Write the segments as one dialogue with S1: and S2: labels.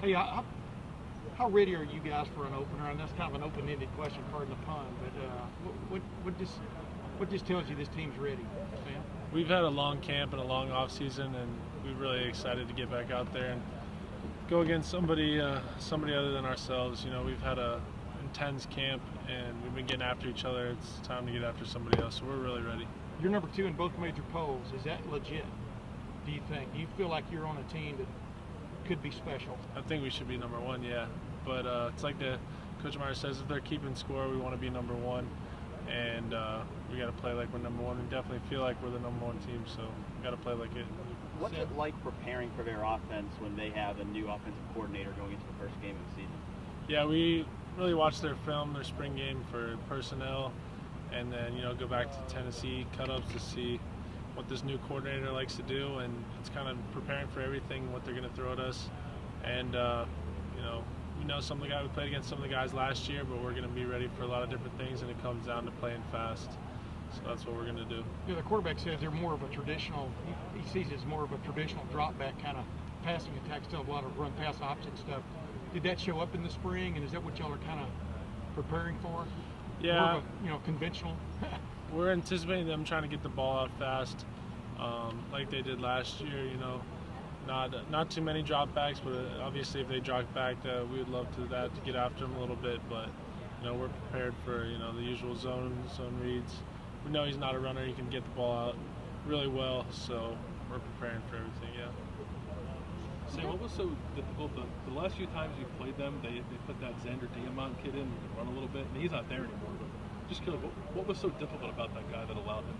S1: Hey, how ready are you guys for an opener? And that's kind of an open-ended question, pardon the pun. But what just tells you this team's ready, Sam?
S2: We've had a long camp and a long off season, and we're really excited to get back out there and go against somebody other than ourselves. You know, we've had a intense camp, and we've been getting after each other. It's time to get after somebody else, so we're really ready.
S1: You're number 2 in both major polls. Is that legit? Do you think? Do you feel like you're on a team that could be special?
S2: I think we should be number 1, yeah. But it's like Coach Meyer says, if they're keeping score, we want to be number 1, and we got to play like we're number 1. We definitely feel like we're the number 1 team, so we got to play like it.
S3: What's it like preparing for their offense when they have a new offensive coordinator going into the first game of the season?
S2: Yeah, we really watch their film, their spring game for personnel, and then go back to Tennessee cut-ups to see what this new coordinator likes to do, and it's kind of preparing for everything, what they're going to throw at us. And we know some of the guys, we played against some of the guys last year, but we're going to be ready for a lot of different things, and it comes down to playing fast. So that's what we're going to do.
S1: Yeah, the quarterback says they're more of a traditional, he sees it as more of a traditional drop back kind of passing attack, still a lot of run pass option stuff. Did that show up in the spring, and is that what y'all are kind of preparing for?
S2: Yeah.
S1: More of a, conventional?
S2: We're anticipating them trying to get the ball out fast, like they did last year. Not too many drop backs, but obviously if they drop back, we would love to get after them a little bit. But we're prepared for the usual zone reads. We know he's not a runner; he can get the ball out really well. So we're preparing for everything. Yeah.
S4: Sam, what was so difficult? The last few times you played them, they put that Xander Diamont kid in who can run a little bit, and he's not there anymore. But just curious, what was so difficult about that guy that allowed him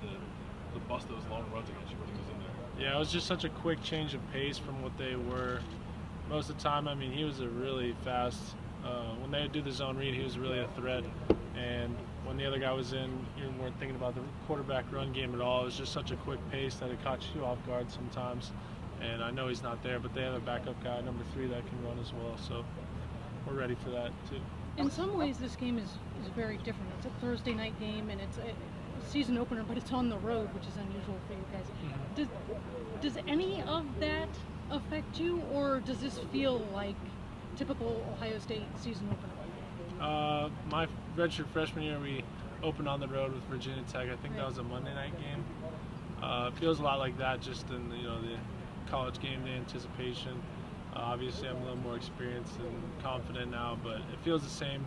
S4: to bust those long runs against you when he was in there?
S2: Yeah, it was just such a quick change of pace from what they were most of the time. I mean, he was a really fast. When they would do the zone read, he was really a threat. And when the other guy was in, you weren't thinking about the quarterback run game at all. It was just such a quick pace that it caught you off guard sometimes. And I know he's not there, but they have a backup guy, number 3, that can run as well. So we're ready for that too.
S5: In some ways, this game is very different. It's a Thursday night game, and it's a season opener, but it's on the road, which is unusual for you guys. Does any of that affect you, or does this feel like typical Ohio State season opener?
S2: My redshirt freshman year, we opened on the road with Virginia Tech. I think that was a Monday night game. It feels a lot like that, just in the college game day anticipation. Obviously, I'm a little more experienced and confident now, but it feels the same.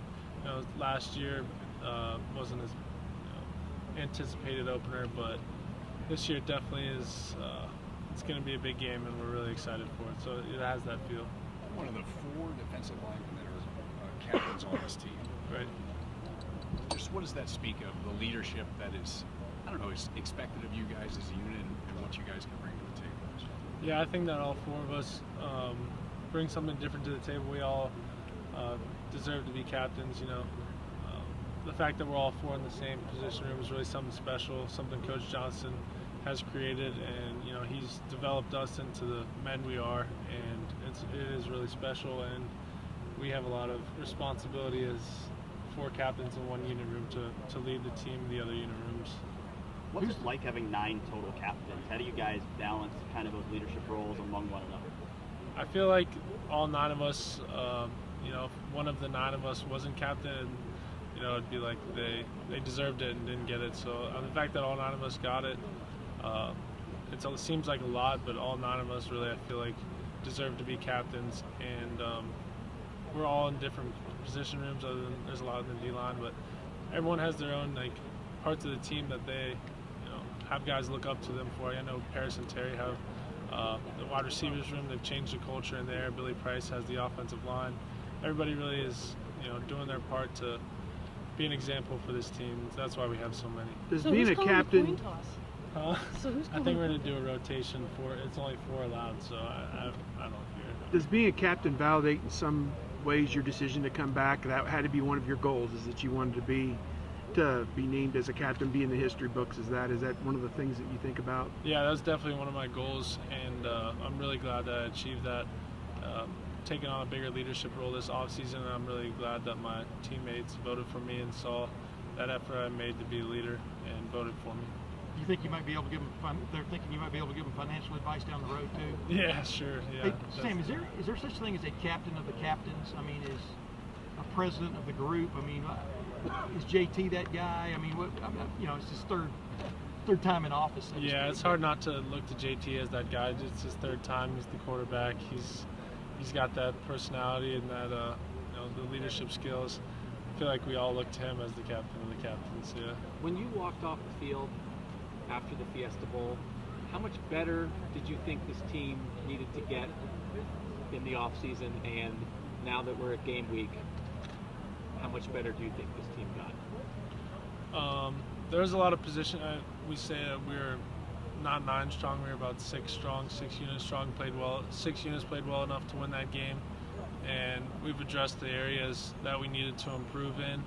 S2: Last year wasn't as anticipated opener, but this year definitely is. It's going to be a big game, and we're really excited for it. So it has that feel.
S6: One of the 4 defensive linemen that are captains on this team.
S2: Right.
S6: Just what does that speak of? The leadership that is, is expected of you guys as a unit, and what you guys can bring to the table.
S2: Yeah, I think that all 4 of us bring something different to the table. We all deserve to be captains. The fact that we're all 4 in the same position room is really something special, something Coach Johnson has created, and he's developed us into the men we are, and it is really special, and we have a lot of responsibility as 4 captains in one unit room to lead the team in the other unit rooms.
S3: What's it like having 9 total captains? How do you guys balance kind of those leadership roles among one another?
S2: I feel like all 9 of us, if one of the 9 of us wasn't captain, it'd be like they deserved it and didn't get it. So the fact that all 9 of us got it, it seems like a lot, but all 9 of us really, I feel like, deserve to be captains. And we're all in different position rooms. Other than there's a lot in the D-line, but everyone has their own parts of the team that they have guys look up to them for. I know Paris and Terry have the wide receivers room. They've changed the culture in there. Billy Price has the offensive line. Everybody really is doing their part to be an example for this team. That's why we have so many.
S1: Does
S5: So
S1: being
S5: who's
S1: a
S5: calling the
S1: captain,
S5: coin toss? So who's
S2: I
S5: calling
S2: think
S5: the
S2: we're going to do a rotation. It's only 4 allowed, so I don't care.
S1: does being a captain validate in some ways your decision to come back? That had to be one of your goals, is that you wanted to be named as a captain, be in the history books. Is that one of the things that you think about?
S2: Yeah, that's definitely one of my goals, and I'm really glad that I achieved that. Taking on a bigger leadership role this offseason, and I'm really glad that my teammates voted for me and saw that effort I made to be a leader and voted for me.
S1: you think you might be able to give them? They're thinking you might be able to give them financial advice down the road too.
S2: Yeah, sure. Yeah.
S1: Hey, Sam, is there such thing as a captain of the captains? I mean, is a president of the group? I mean, is JT that guy? I mean, it's his third time in office. So to
S2: Yeah,
S1: speak.
S2: it's hard not to look to JT as that guy. It's his third time. He's the quarterback. He's got that personality and that the leadership skills. I feel like we all look to him as the captain of the captains. Yeah.
S7: When you walked off the field after the Fiesta Bowl, how much better did you think this team needed to get in the offseason? And now that we're at game week, how much better do you think this team got?
S2: There's a lot of position. We say that we're not 9 strong. We're about 6 strong, 6 units strong. Played well. 6 units played well enough to win that game, and we've addressed the areas that we needed to improve in.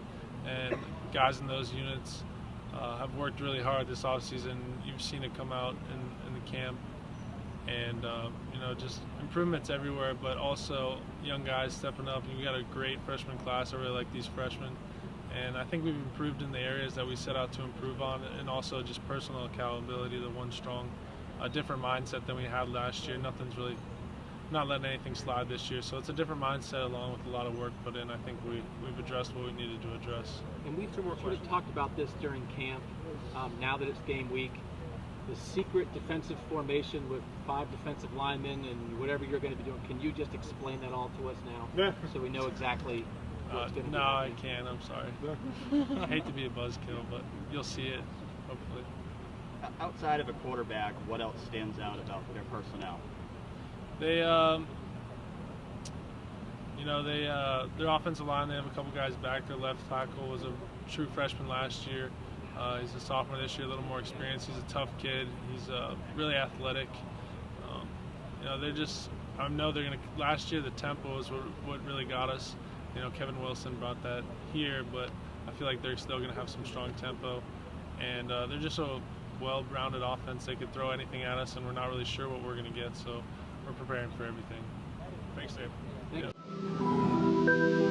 S2: And guys in those units have worked really hard this offseason. You've seen it come out in the camp, and just improvements everywhere. But also young guys stepping up. We got a great freshman class. I really like these freshmen. And I think we've improved in the areas that we set out to improve on, and also just personal accountability, the one strong, a different mindset than we had last year. Not letting anything slide this year. So it's a different mindset along with a lot of work put in. I think we've addressed what we needed to address.
S7: And we sort of talked about this during camp. Now that it's game week, the secret defensive formation with 5 defensive linemen and whatever you're going to be doing, can you just explain that all to us now so we know exactly what's going to be
S2: No, I
S7: happening?
S2: can't. I'm sorry. I hate to be a buzzkill, but you'll see it, hopefully.
S3: Outside of a quarterback, what else stands out about their personnel?
S2: They, their offensive line, they have a couple guys back. Their left tackle was a true freshman last year. He's a sophomore this year, a little more experienced. He's a tough kid. He's really athletic. Last year the tempo was what really got us. Kevin Wilson brought that here, but I feel like they're still going to have some strong tempo. And they're just a well-rounded offense. They could throw anything at us, and we're not really sure what we're going to get. So we're preparing for everything. Thanks, Dave.
S7: Thank you.